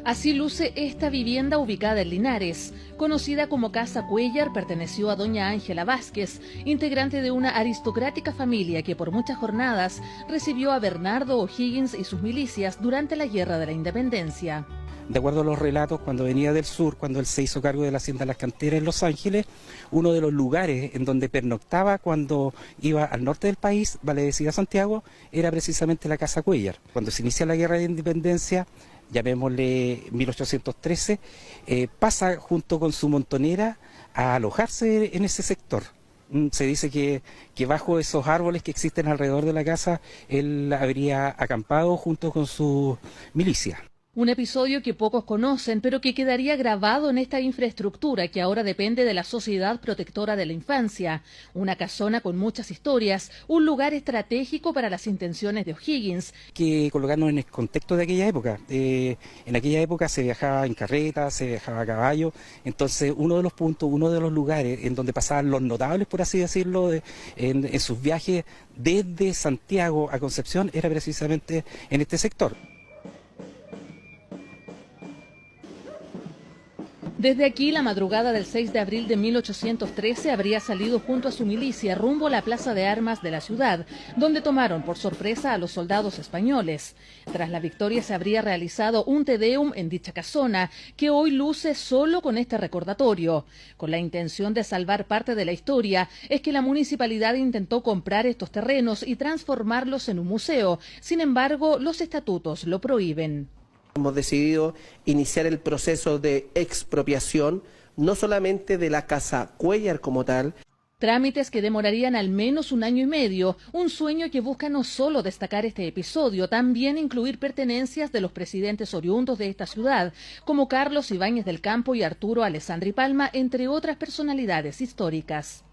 Así luce esta vivienda ubicada en Linares. Conocida como Casa Cuéllar, perteneció a doña Ángela Vázquez, integrante de una aristocrática familia que por muchas jornadas recibió a Bernardo O'Higgins y sus milicias durante la Guerra de la Independencia. De acuerdo a los relatos, cuando venía del sur, cuando él se hizo cargo de la hacienda Las Canteras en Los Ángeles, uno de los lugares en donde pernoctaba cuando iba al norte del país, vale decir a Santiago, era precisamente la Casa Cuéllar. Cuando se inicia la Guerra de Independencia, llamémosle 1813, pasa junto con su montonera a alojarse en ese sector. Se dice que bajo esos árboles que existen alrededor de la casa, él habría acampado junto con su milicia. Un episodio que pocos conocen, pero que quedaría grabado en esta infraestructura que ahora depende de la Sociedad Protectora de la Infancia. Una casona con muchas historias, un lugar estratégico para las intenciones de O'Higgins. Que colocarnos en el contexto de aquella época. En aquella época se viajaba en carreta, se viajaba a caballo. Entonces, uno de los puntos, uno de los lugares en donde pasaban los notables, por así decirlo, en sus viajes desde Santiago a Concepción, era precisamente en este sector. Desde aquí, la madrugada del 6 de abril de 1813 habría salido junto a su milicia rumbo a la plaza de armas de la ciudad, donde tomaron por sorpresa a los soldados españoles. Tras la victoria se habría realizado un Te Deum en dicha casona, que hoy luce solo con este recordatorio. Con la intención de salvar parte de la historia, es que la municipalidad intentó comprar estos terrenos y transformarlos en un museo. Sin embargo, los estatutos lo prohíben. Hemos decidido iniciar el proceso de expropiación, no solamente de la Casa Cuéllar como tal. Trámites que demorarían al menos un año y medio, un sueño que busca no solo destacar este episodio, también incluir pertenencias de los presidentes oriundos de esta ciudad, como Carlos Ibáñez del Campo y Arturo Alessandri Palma, entre otras personalidades históricas.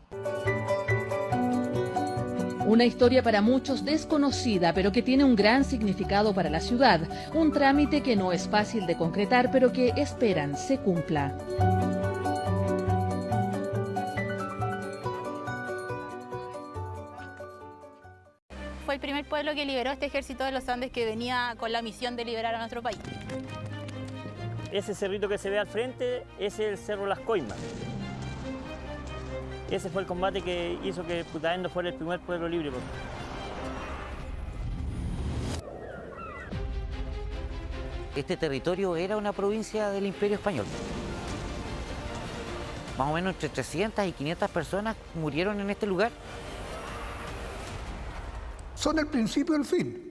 Una historia para muchos desconocida, pero que tiene un gran significado para la ciudad. Un trámite que no es fácil de concretar, pero que esperan se cumpla. Fue el primer pueblo que liberó este ejército de los Andes que venía con la misión de liberar a nuestro país. Ese cerrito que se ve al frente es el Cerro Las Coimas. Ese fue el combate que hizo que Putaendo fuera el primer pueblo libre. Este territorio era una provincia del Imperio Español. Más o menos entre 300 y 500 personas murieron en este lugar. Son el principio y el fin.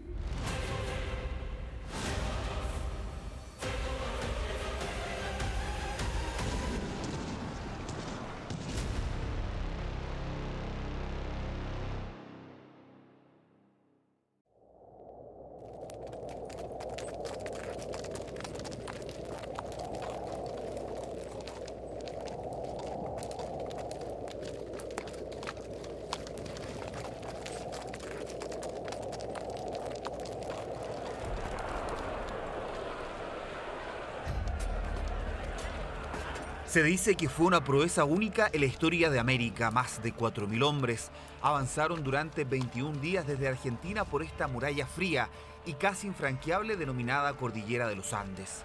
Se dice que fue una proeza única en la historia de América. Más de 4.000 hombres avanzaron durante 21 días desde Argentina por esta muralla fría y casi infranqueable denominada Cordillera de los Andes.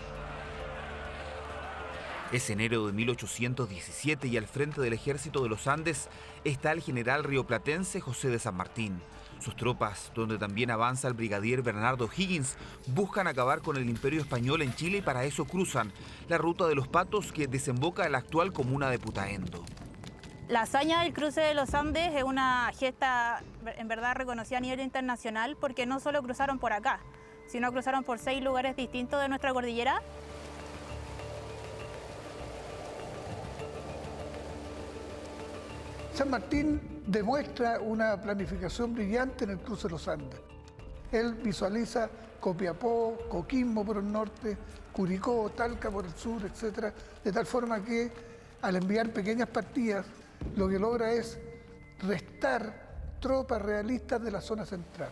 Es enero de 1817 y al frente del ejército de los Andes está el general rioplatense José de San Martín. Sus tropas, donde también avanza el brigadier Bernardo O'Higgins, buscan acabar con el Imperio Español en Chile y para eso cruzan la ruta de los Patos que desemboca en la actual comuna de Putaendo. La hazaña del cruce de los Andes es una gesta en verdad reconocida a nivel internacional porque no solo cruzaron por acá, sino cruzaron por 6 lugares distintos de nuestra cordillera. San Martín demuestra una planificación brillante en el cruce de los Andes. Él visualiza Copiapó, Coquimbo por el norte, Curicó, Talca por el sur, etc. De tal forma que al enviar pequeñas partidas, lo que logra es restar tropas realistas de la zona central.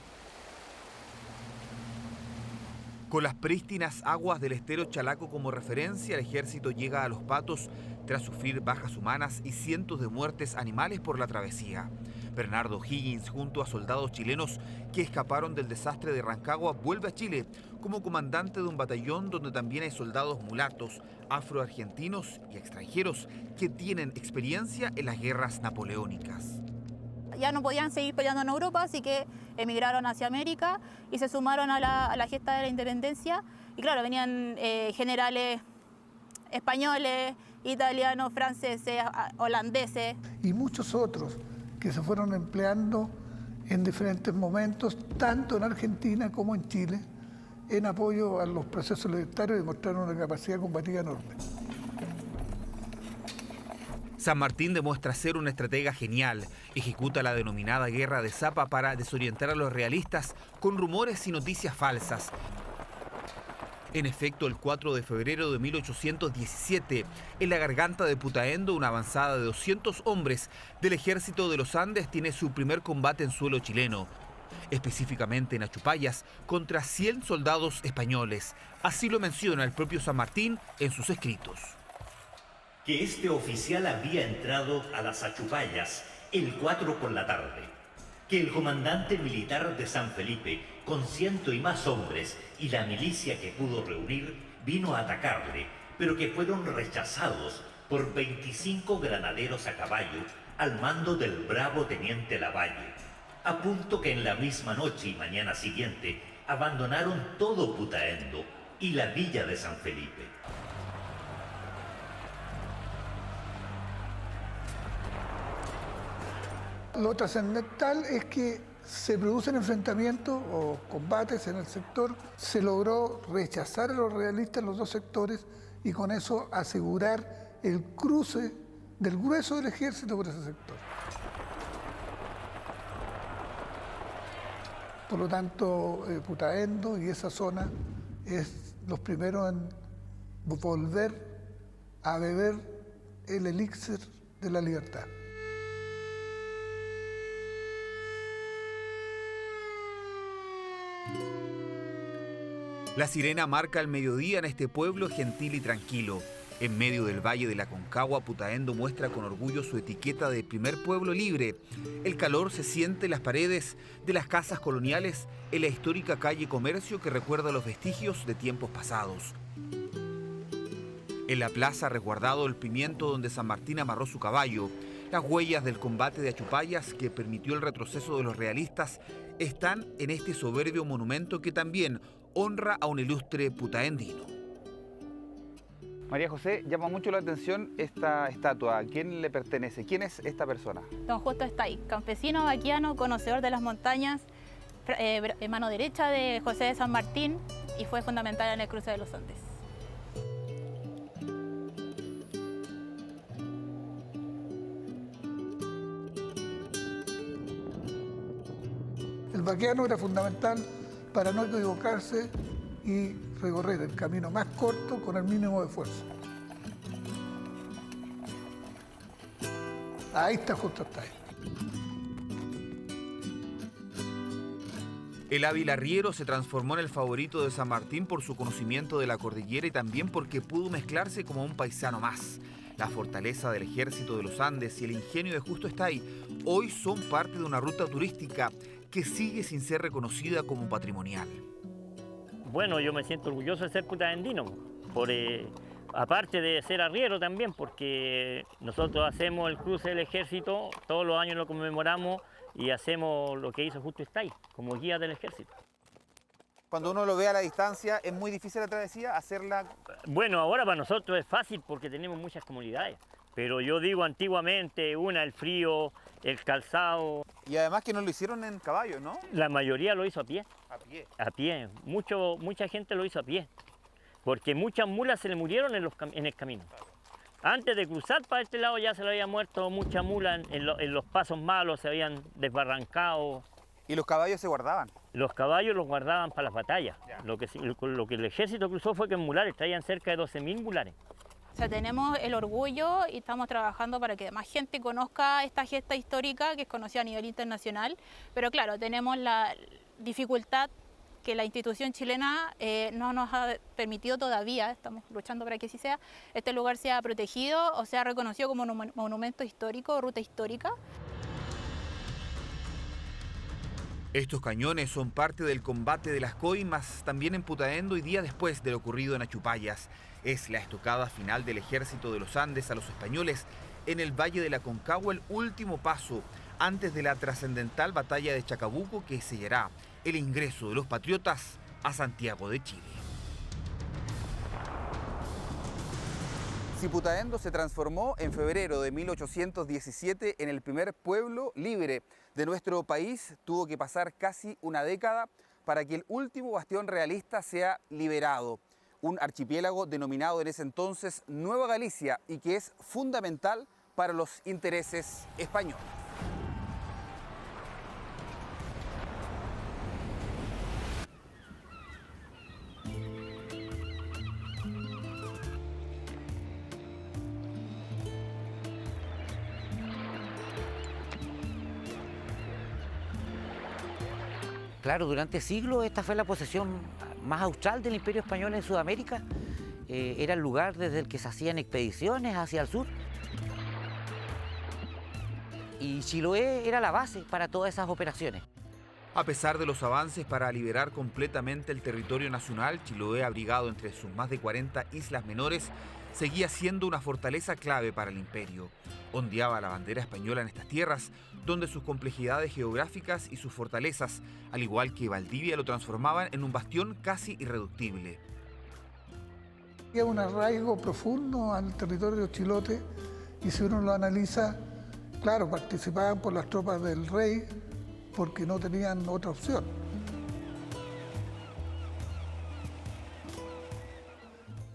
Con las prístinas aguas del estero Chalaco como referencia, el ejército llega a Los Patos tras sufrir bajas humanas y cientos de muertes animales por la travesía. Bernardo Higgins, junto a soldados chilenos que escaparon del desastre de Rancagua, vuelve a Chile como comandante de un batallón donde también hay soldados mulatos, afroargentinos y extranjeros que tienen experiencia en las guerras napoleónicas. Ya no podían seguir peleando en Europa, así que emigraron hacia América y se sumaron a la gesta de la independencia. Y claro, venían generales españoles, italianos, franceses, holandeses. Y muchos otros que se fueron empleando en diferentes momentos, tanto en Argentina como en Chile, en apoyo a los procesos libertarios y demostraron una capacidad combativa enorme. San Martín demuestra ser una estratega genial. Ejecuta la denominada guerra de Zapa para desorientar a los realistas con rumores y noticias falsas. En efecto, el 4 de febrero de 1817, en la garganta de Putaendo, una avanzada de 200 hombres del ejército de los Andes tiene su primer combate en suelo chileno, específicamente en Achupallas, contra 100 soldados españoles. Así lo menciona el propio San Martín en sus escritos. Que este oficial había entrado a las Achupallas el 4 por la tarde, que el comandante militar de San Felipe, con 100 y más hombres y la milicia que pudo reunir, vino a atacarle, pero que fueron rechazados por 25 granaderos a caballo al mando del bravo teniente Lavalle, a punto que en la misma noche y mañana siguiente abandonaron todo Putaendo y la villa de San Felipe. Lo trascendental es que se producen enfrentamientos o combates en el sector, se logró rechazar a los realistas en los dos sectores y con eso asegurar el cruce del grueso del ejército por ese sector. Por lo tanto, Putaendo y esa zona es los primeros en volver a beber el elixir de la libertad. La sirena marca el mediodía en este pueblo gentil y tranquilo. En medio del valle de la Concagua, Putaendo muestra con orgullo su etiqueta de primer pueblo libre. El calor se siente en las paredes de las casas coloniales en la histórica calle Comercio que recuerda los vestigios de tiempos pasados. En la plaza resguardado el pimiento donde San Martín amarró su caballo. Las huellas del combate de Achupallas que permitió el retroceso de los realistas están en este soberbio monumento que también honra a un ilustre putaendino. María José, llama mucho la atención esta estatua. ¿A quién le pertenece? ¿Quién es esta persona? Don Justo Estay, campesino, vaquiano, conocedor de las montañas, mano derecha de José de San Martín y fue fundamental en el cruce de los Andes. El vaquiano era fundamental para no equivocarse y recorrer el camino más corto con el mínimo de esfuerzo. Ahí está Justo Estay. El hábil arriero se transformó en el favorito de San Martín por su conocimiento de la cordillera y también porque pudo mezclarse como un paisano más. La fortaleza del ejército de los Andes y el ingenio de Justo Estay hoy son parte de una ruta turística que sigue sin ser reconocida como patrimonial. Bueno, yo me siento orgulloso de ser putaendino, aparte de ser arriero también, porque nosotros hacemos el cruce del ejército, todos los años lo conmemoramos y hacemos lo que hizo Justo Estay, como guía del ejército. Cuando uno lo ve a la distancia, ¿es muy difícil la travesía hacerla? Bueno, ahora para nosotros es fácil porque tenemos muchas comunidades, pero yo digo antiguamente, el frío, el calzado. Y además que no lo hicieron en caballo, ¿no? La mayoría lo hizo a pie. A pie. A pie. Mucha gente lo hizo a pie. Porque muchas mulas se le murieron en el camino. Antes de cruzar para este lado ya se le había muerto mucha mula en los pasos malos, se habían desbarrancado. ¿Y los caballos se guardaban? Los caballos los guardaban para las batallas. Lo que el ejército cruzó fue que en mulares traían cerca de 12.000 mulares. O sea, tenemos el orgullo y estamos trabajando para que más gente conozca esta gesta histórica que es conocida a nivel internacional, pero claro, tenemos la dificultad que la institución chilena no nos ha permitido todavía, estamos luchando para que así sea, este lugar sea protegido o sea reconocido como un monumento histórico o ruta histórica. Estos cañones son parte del combate de las coimas, también en Putaendo y día después de lo ocurrido en Achupallas. Es la estocada final del ejército de los Andes a los españoles en el Valle de la Concagua, el último paso antes de la trascendental batalla de Chacabuco que sellará el ingreso de los patriotas a Santiago de Chile. Si Putaendo se transformó en febrero de 1817 en el primer pueblo libre de nuestro país, tuvo que pasar casi una década para que el último bastión realista sea liberado. Un archipiélago denominado en ese entonces Nueva Galicia y que es fundamental para los intereses españoles. Claro, durante siglos esta fue la posesión más austral del Imperio Español en Sudamérica. Era el lugar desde el que se hacían expediciones hacia el sur. Y Chiloé era la base para todas esas operaciones. A pesar de los avances para liberar completamente el territorio nacional, Chiloé, abrigado entre sus más de 40 islas menores, seguía siendo una fortaleza clave para el imperio. Ondeaba la bandera española en estas tierras, donde sus complejidades geográficas y sus fortalezas, al igual que Valdivia, lo transformaban en un bastión casi irreductible. Había un arraigo profundo al territorio chilote y si uno lo analiza, claro, participaban por las tropas del rey porque no tenían otra opción.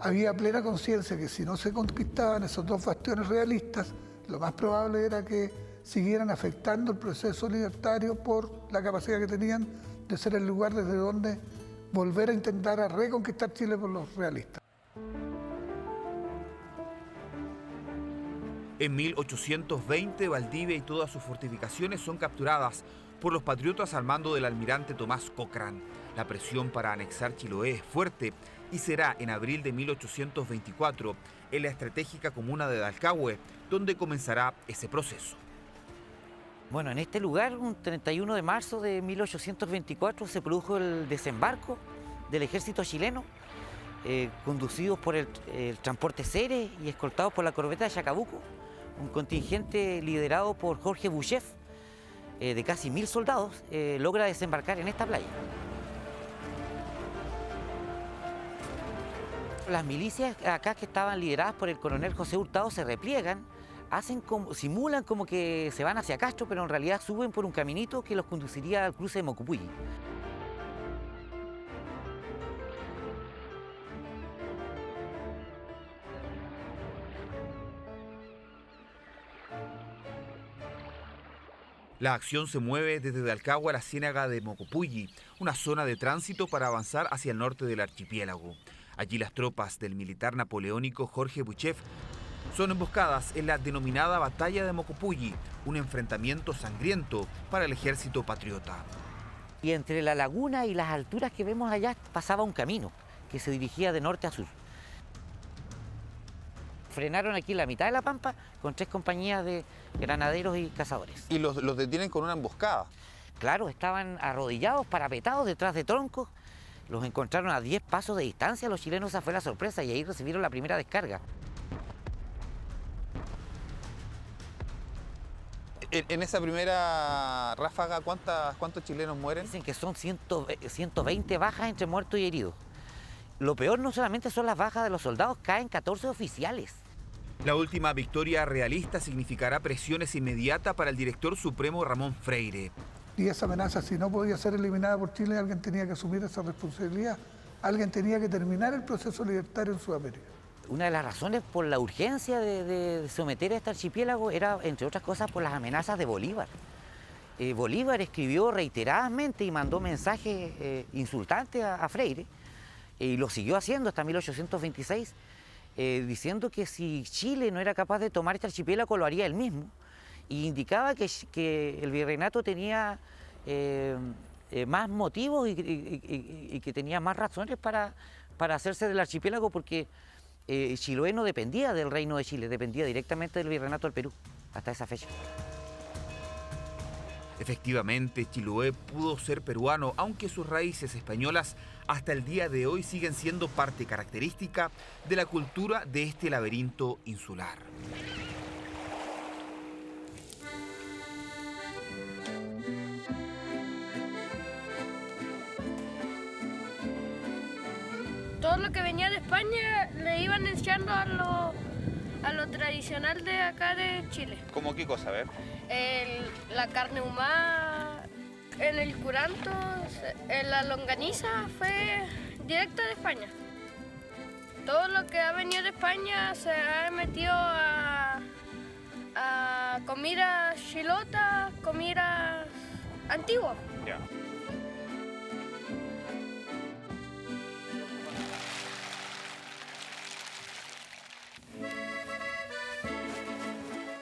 Había plena conciencia que si no se conquistaban esos dos bastiones realistas, lo más probable era que siguieran afectando el proceso libertario por la capacidad que tenían de ser el lugar desde donde volver a intentar a reconquistar Chile por los realistas. En 1820, Valdivia y todas sus fortificaciones son capturadas por los patriotas al mando del almirante Tomás Cochrane. La presión para anexar Chiloé es fuerte y será en abril de 1824 en la estratégica comuna de Dalcahue donde comenzará ese proceso. Bueno, en este lugar, un 31 de marzo de 1824, se produjo el desembarco del ejército chileno, conducidos por el transporte Ceres y escoltados por la corbeta de Chacabuco, un contingente liderado por Jorge Boucheff, de casi 1000 soldados, logra desembarcar en esta playa. Las milicias acá que estaban lideradas por el coronel José Hurtado se repliegan, simulan como que se van hacia Castro, pero en realidad suben por un caminito que los conduciría al cruce de Mocupulli. La acción se mueve desde Dalcahue a la ciénaga de Mocupulli, una zona de tránsito para avanzar hacia el norte del archipiélago. Allí las tropas del militar napoleónico Jorge Boucheff son emboscadas en la denominada Batalla de Mocupulli, un enfrentamiento sangriento para el ejército patriota. Y entre la laguna y las alturas que vemos allá pasaba un camino que se dirigía de norte a sur. Frenaron aquí en la mitad de la pampa con 3 compañías de granaderos y cazadores. ¿Y los detienen con una emboscada? Claro, estaban arrodillados, parapetados detrás de troncos. Los encontraron a 10 pasos de distancia. Los chilenos, esa fue la sorpresa y ahí recibieron la primera descarga. En esa primera ráfaga, ¿cuántos chilenos mueren? Dicen que son 120 bajas entre muertos y heridos. Lo peor no solamente son las bajas de los soldados, caen 14 oficiales. La última victoria realista significará presiones inmediatas para el director supremo Ramón Freire. Y esa amenaza, si no podía ser eliminada por Chile, alguien tenía que asumir esa responsabilidad. Alguien tenía que terminar el proceso libertario en Sudamérica. Una de las razones por la urgencia de someter a este archipiélago era, entre otras cosas, por las amenazas de Bolívar. Bolívar escribió reiteradamente y mandó mensajes insultantes a Freire, y lo siguió haciendo hasta 1826, diciendo que si Chile no era capaz de tomar este archipiélago, lo haría él mismo. Y indicaba que el virreinato tenía más motivos y que tenía más razones para hacerse del archipiélago, porque Chiloé no dependía del Reino de Chile, dependía directamente del Virreinato del Perú hasta esa fecha. Efectivamente, Chiloé pudo ser peruano, aunque sus raíces españolas hasta el día de hoy siguen siendo parte característica de la cultura de este laberinto insular. Todo lo que venía de España le iban enseñando a lo tradicional de acá de Chile. ¿Cómo qué cosa? A ver. La carne humana, en el curanto, la longaniza fue directa de España. Todo lo que ha venido de España se ha metido a comida chilota, comida antigua. Ya.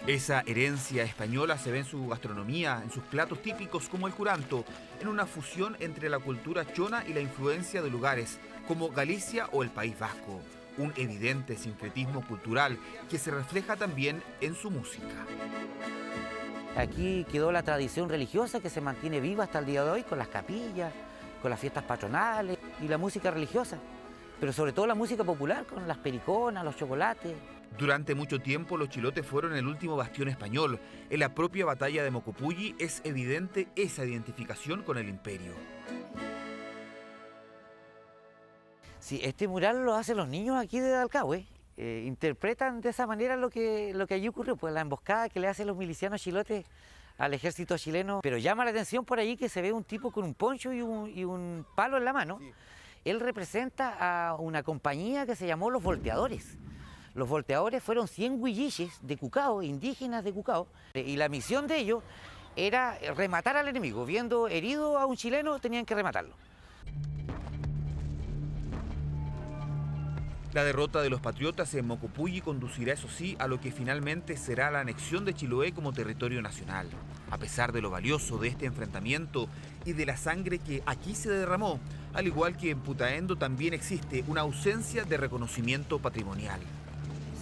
Esa herencia española se ve en su gastronomía, en sus platos típicos como el curanto, en una fusión entre la cultura chona y la influencia de lugares como Galicia o el País Vasco. Un evidente sincretismo cultural que se refleja también en su música. Aquí quedó la tradición religiosa que se mantiene viva hasta el día de hoy, con las capillas, con las fiestas patronales y la música religiosa, pero sobre todo la música popular, con las periconas, los chocolates. Durante mucho tiempo los chilotes fueron el último bastión español. En la propia batalla de Mocopulli es evidente esa identificación con el imperio. Sí, este mural lo hacen los niños aquí de Dalcahue. Interpretan de esa manera lo que allí ocurrió, pues la emboscada que le hacen los milicianos chilotes al ejército chileno. Pero llama la atención por allí que se ve un tipo con un poncho y un palo en la mano. Sí. Él representa a una compañía que se llamó Los Volteadores. Los volteadores fueron 100 huilliches de Cucao, indígenas de Cucao, y la misión de ellos era rematar al enemigo. Viendo herido a un chileno, tenían que rematarlo. La derrota de los patriotas en Mocopulli conducirá, eso sí, a lo que finalmente será la anexión de Chiloé como territorio nacional. A pesar de lo valioso de este enfrentamiento y de la sangre que aquí se derramó, al igual que en Putaendo también existe una ausencia de reconocimiento patrimonial.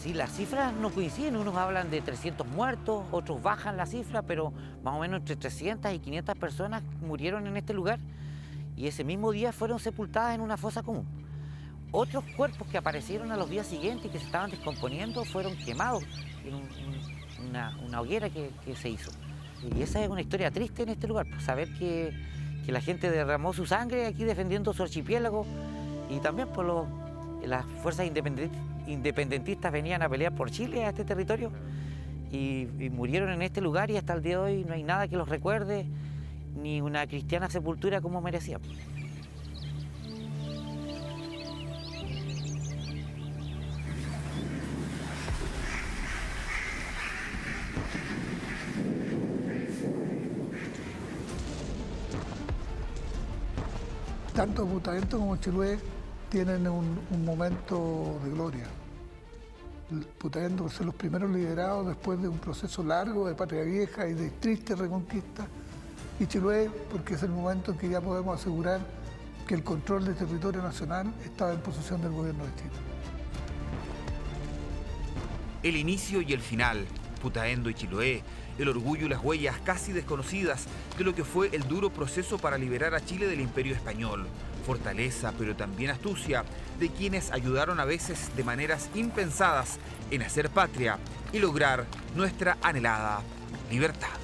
Sí, las cifras no coinciden, unos hablan de 300 muertos, otros bajan la cifra, pero más o menos entre 300 y 500 personas murieron en este lugar y ese mismo día fueron sepultadas en una fosa común. Otros cuerpos que aparecieron a los días siguientes y que se estaban descomponiendo fueron quemados en una hoguera que se hizo. Y esa es una historia triste en este lugar, pues, saber que la gente derramó su sangre aquí defendiendo su archipiélago y también por las fuerzas independentistas venían a pelear por Chile, a este territorio, y murieron en este lugar y hasta el día de hoy no hay nada que los recuerde, ni una cristiana sepultura como merecían. Tanto Putaendo como Chiloé tienen un momento de gloria. Putaendo por ser los primeros liderados después de un proceso largo de patria vieja y de triste reconquista, y Chiloé porque es el momento en que ya podemos asegurar que el control del territorio nacional estaba en posesión del gobierno de Chile. El inicio y el final, Putaendo y Chiloé, el orgullo y las huellas casi desconocidas de lo que fue el duro proceso para liberar a Chile del Imperio Español. Fortaleza, pero también astucia, de quienes ayudaron a veces de maneras impensadas en hacer patria y lograr nuestra anhelada libertad.